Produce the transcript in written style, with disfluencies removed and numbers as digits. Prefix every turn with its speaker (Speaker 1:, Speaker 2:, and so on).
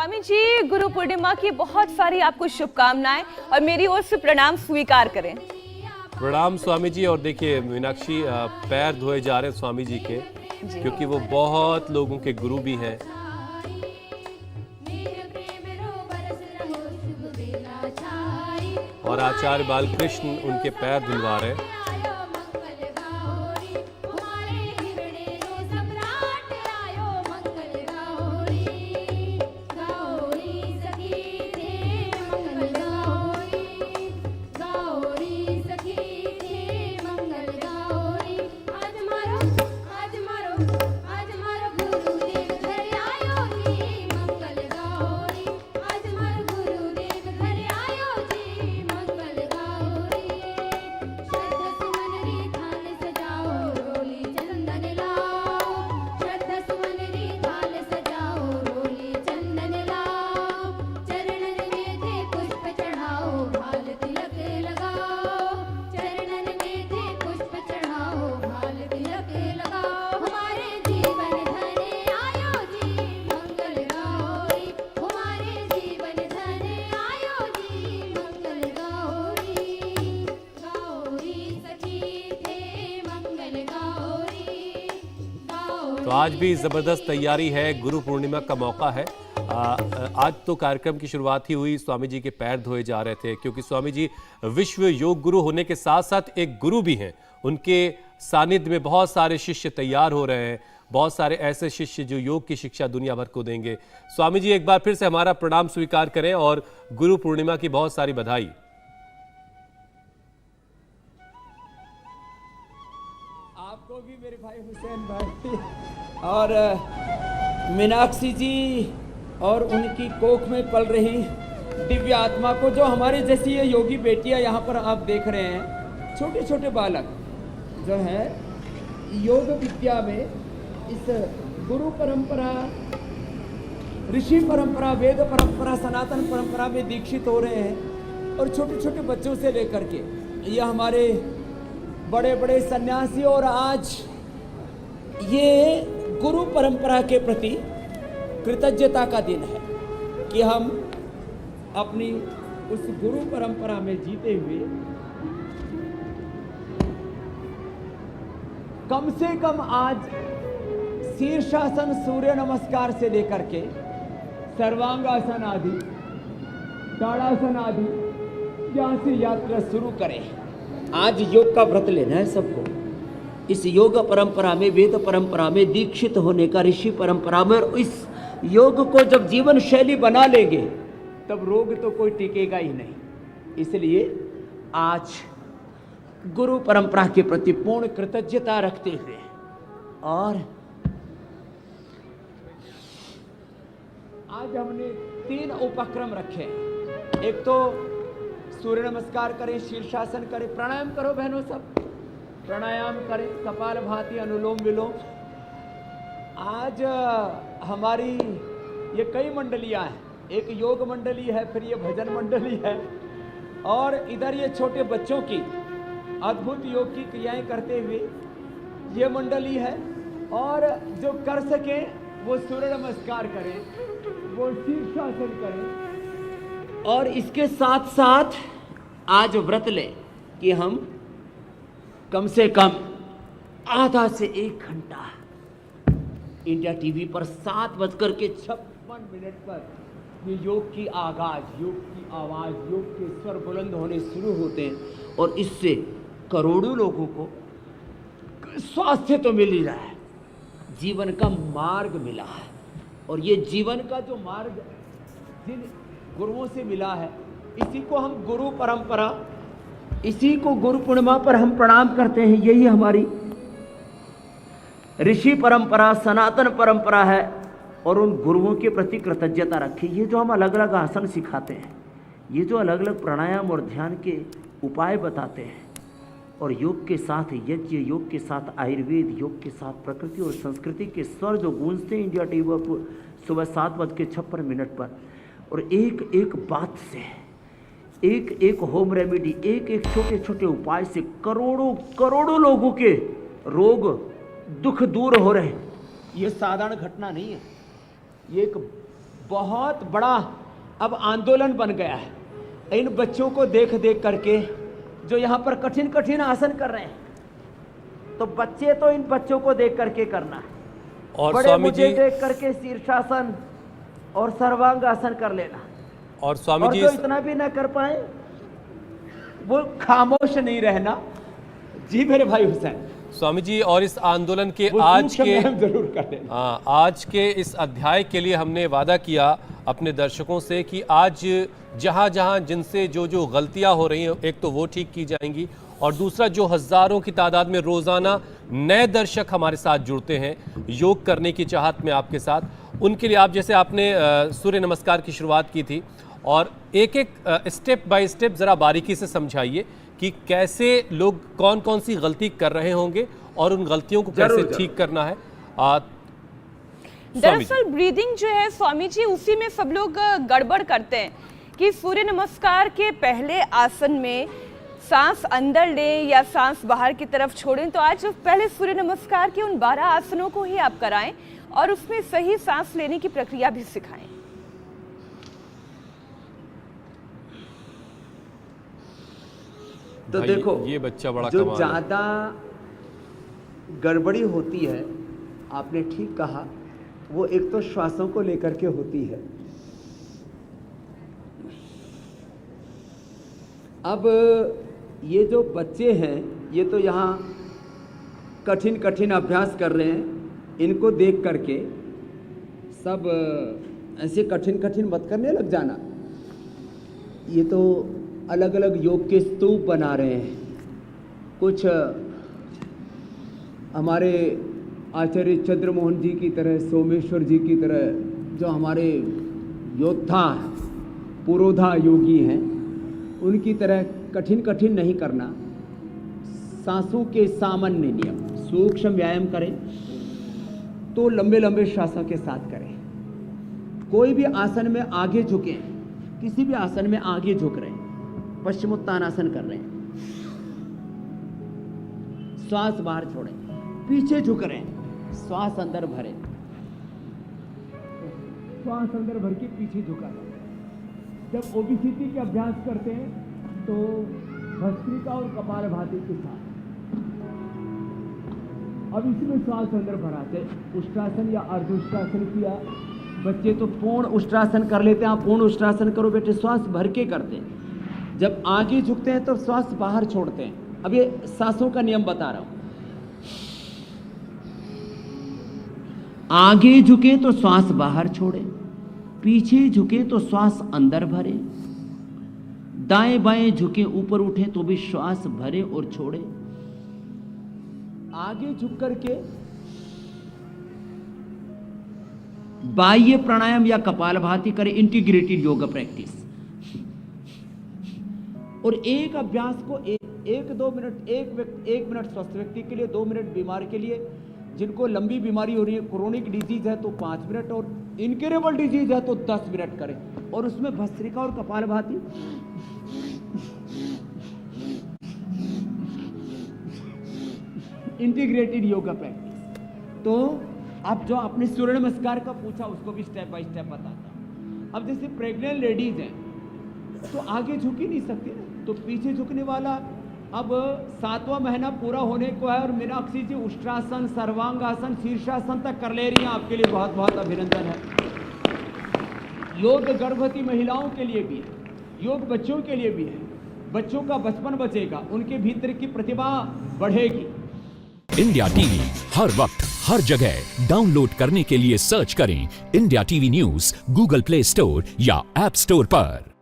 Speaker 1: स्वामी जी, गुरु पूर्णिमा की बहुत सारी आपको शुभकामनाएं और मेरी ओर से प्रणाम स्वीकार करें।
Speaker 2: प्रणाम स्वामी जी। और देखिए मीनाक्षी, पैर धोए जा रहे हैं स्वामी जी के, क्योंकि वो बहुत लोगों के गुरु भी हैं। और आचार्य बालकृष्ण उनके पैर धुलवा रहे हैं। तो आज भी जबरदस्त तैयारी है, गुरु पूर्णिमा का मौका है। आज तो कार्यक्रम की शुरुआत ही हुई, स्वामी जी के पैर धोए जा रहे थे, क्योंकि स्वामी जी विश्व योग गुरु होने के साथ साथ एक गुरु भी हैं। उनके सानिध्य में बहुत सारे शिष्य तैयार हो रहे हैं, बहुत सारे ऐसे शिष्य जो योग की शिक्षा दुनिया भर को देंगे। स्वामी जी, एक बार फिर से हमारा प्रणाम स्वीकार करें और गुरु पूर्णिमा की बहुत सारी बधाई।
Speaker 3: आपको भी मेरे भाई हुसैन भाई और मीनाक्षी जी और उनकी कोख में पल रही दिव्य आत्मा को, जो हमारे जैसी ये योगी बेटियां यहाँ पर आप देख रहे हैं, छोटे छोटे बालक जो हैं योग विद्या में इस गुरु परंपरा, ऋषि परंपरा, वेद परंपरा, सनातन परंपरा में दीक्षित हो रहे हैं। और छोटे छोटे बच्चों से लेकर के ये हमारे बड़े बड़े सन्यासी, और आज ये गुरु परंपरा के प्रति कृतज्ञता का दिन है कि हम अपनी उस गुरु परंपरा में जीते हुए कम से कम आज शीर्षासन, सूर्य नमस्कार से लेकर के सर्वांगासन आदि, ताड़ासन आदि यहाँ से यात्रा शुरू करें। आज योग का व्रत लेना है सबको। इस योग परंपरा में, वेद परंपरा में दीक्षित होने का, ऋषि परंपरा में, और इस योग को जब जीवन शैली बना लेंगे तब रोग तो कोई टिकेगा ही नहीं। इसलिए आज गुरु परंपरा के प्रति पूर्ण कृतज्ञता रखते हुए और आज हमने 3 उपक्रम रखे। एक तो सूर्य नमस्कार करें, शीर्षासन करें, प्राणायाम करो बहनों, सब प्राणायाम करें, कपाल भाती, अनुलोम विलोम। आज हमारी ये कई मंडलियां हैं, एक योग मंडली है, फिर ये भजन मंडली है, और इधर ये छोटे बच्चों की अद्भुत योग की क्रियाएं करते हुए ये मंडली है। और जो कर सके वो सूर्य नमस्कार करें, वो शीर्षासन करें, और इसके साथ साथ आज व्रत लें कि हम कम से कम आधा से 1 घंटा इंडिया टीवी पर 7:56 पर ये योग की आगाज, योग की आवाज़, योग के स्वर बुलंद होने शुरू होते हैं। और इससे करोड़ों लोगों को स्वास्थ्य तो मिल ही रहा है, जीवन का मार्ग मिला है। और ये जीवन का जो मार्ग जिन गुरुओं से मिला है, इसी को हम गुरु परंपरा, इसी को गुरु पूर्णिमा पर हम प्रणाम करते हैं। यही हमारी ऋषि परंपरा, सनातन परंपरा है। और उन गुरुओं के प्रति कृतज्ञता रखें। ये जो हम अलग अलग आसन सिखाते हैं, ये जो अलग अलग प्राणायाम और ध्यान के उपाय बताते हैं, और योग के साथ यज्ञ, योग के साथ आयुर्वेद, योग के साथ प्रकृति और संस्कृति के स्वर जो गूंजते हैं इंडिया टीवी पर सुबह 7:56 पर, और एक एक बात से, एक एक होम रेमेडी, एक एक छोटे छोटे उपाय से करोड़ों करोड़ों लोगों के रोग दुख दूर हो रहे हैं। ये साधारण घटना नहीं है, ये एक बहुत बड़ा अब आंदोलन बन गया है इन बच्चों को देख देख करके, जो यहाँ पर कठिन कठिन आसन कर रहे हैं। तो बच्चे तो इन बच्चों को देख करके करना है,
Speaker 2: और
Speaker 3: बड़े
Speaker 2: स्वामी
Speaker 3: मुझे
Speaker 2: जी
Speaker 3: देख करके शीर्षासन और सर्वांग आसन कर लेना।
Speaker 2: और स्वामी
Speaker 3: और
Speaker 2: जी
Speaker 3: जो इतना भी ना कर पाए वो खामोश नहीं रहना। जी मेरे भाई हुसैन।
Speaker 2: स्वामी जी, और इस आंदोलन के
Speaker 3: वो
Speaker 2: आज
Speaker 3: सूक्ष्म
Speaker 2: के
Speaker 3: व्यायाम जरूर कर लेना।
Speaker 2: आज के इस अध्याय के लिए हमने वादा किया अपने दर्शकों से कि आज जहां जहां जिनसे जो जो गलतियां हो रही हैं, एक तो वो ठीक की जाएंगी, और दूसरा जो हजारों की तादाद में रोजाना नए दर्शक हमारे साथ जुड़ते हैं योग करने की चाहत में आपके साथ, उनके लिए आप जैसे आपने सूर्य नमस्कार की शुरुआत की थी, और एक एक स्टेप बाय स्टेप जरा बारीकी से समझाइए कि कैसे लोग कौन कौन सी गलती कर रहे होंगे और उन गलतियों को कैसे ठीक करना है।
Speaker 1: दरअसल ब्रीदिंग जो है स्वामी जी, उसी में सब लोग गड़बड़ करते हैं कि सूर्य नमस्कार के पहले आसन में सांस अंदर लें या सांस बाहर की तरफ छोड़ें। तो आज पहले सूर्य नमस्कार के उन 12 आसनों को ही आप कराएं और उसमें सही सांस लेने की प्रक्रिया भी सिखाएं।
Speaker 3: तो देखो,
Speaker 2: ये बच्चा बड़ा
Speaker 3: जो
Speaker 2: कमाल है।
Speaker 3: ज्यादा गड़बड़ी होती है, आपने ठीक कहा, वो एक तो श्वासों को लेकर के होती है। अब ये जो बच्चे हैं, ये तो यहाँ कठिन कठिन अभ्यास कर रहे हैं, इनको देख करके सब ऐसे कठिन कठिन मत करने लग जाना। ये तो अलग अलग योग के स्तूप बना रहे हैं। कुछ हमारे आचार्य चंद्रमोहन जी की तरह, सोमेश्वर जी की तरह, जो हमारे योद्धा पुरोधा योगी हैं, उनकी तरह कठिन कठिन नहीं करना। सांसों के सामान्य नियम, सूक्ष्म व्यायाम करें तो लंबे लंबे श्वासों के साथ करें। कोई भी आसन में आगे झुकें, किसी भी आसन में आगे झुक रहे हैं, पश्चिमोत्तानासन कर रहे हैं, श्वास बाहर छोड़ें, पीछे झुक रहे हैं, श्वास अंदर भरें, श्वास अंदर भर के पीछे झुका जाए। जब ओबीसीटी के अभ्यास करते हैं तो भस्त्रिका और कपालभाति के साथ, अब इसमें श्वास अंदर भराते, उष्ट्रासन या अर्धउष्ट्रासन किया, बच्चे तो पूर्ण उष्ट्रासन कर लेते हैं। आप पूर्ण उष्ट्रासन करो बेटे, श्वास भर के करते हैं। जब आगे झुकते हैं तो श्वास बाहर छोड़ते हैं। अब ये सांसों का नियम बता रहा हूं। आगे झुके तो श्वास बाहर छोड़े, पीछे झुके तो श्वास अंदर भरे, दाएं बाएं झुके ऊपर उठे तो भी श्वास भरे और छोड़े। आगे झुक करके बाह्य प्राणायाम या कपालभाति करें, इंटीग्रेटेड योगा प्रैक्टिस। और एक अभ्यास को एक 2 मिनट, एक मिनट स्वस्थ व्यक्ति के लिए, 2 मिनट बीमार के लिए। जिनको lंबी बीमारी हो रही है, क्रोनिक डिजीज है तो 5 मिनट, और इनक्योरेबल डिजीज है तो 10 मिनट करें। और उसमें भस्त्रिका और कपालभाति, इंटीग्रेटेड योगा प्रैक्टिस। तो अब जो आपने सूर्य नमस्कार का पूछा, उसको भी स्टेप बाय स्टेप बताता हूं। अब जैसे प्रेग्नेंट लेडीज हैं तो आगे झुक ही नहीं सकती ना, तो पीछे झुकने वाला। अब 7वां महीना पूरा होने को है और मीनाक्षी जी उष्ट्रासन, सर्वांगासन, शीर्षासन तक कर ले रही हैं। आपके लिए बहुत बहुत अभिनंदन है। योग गर्भवती महिलाओं के लिए भी है, योग बच्चों के लिए भी है। बच्चों का बचपन बचेगा, उनके भीतर की प्रतिभा बढ़ेगी।
Speaker 4: इंडिया टीवी हर वक्त हर जगह डाउनलोड करने के लिए सर्च करें India TV news Google play store या ऐप स्टोर पर।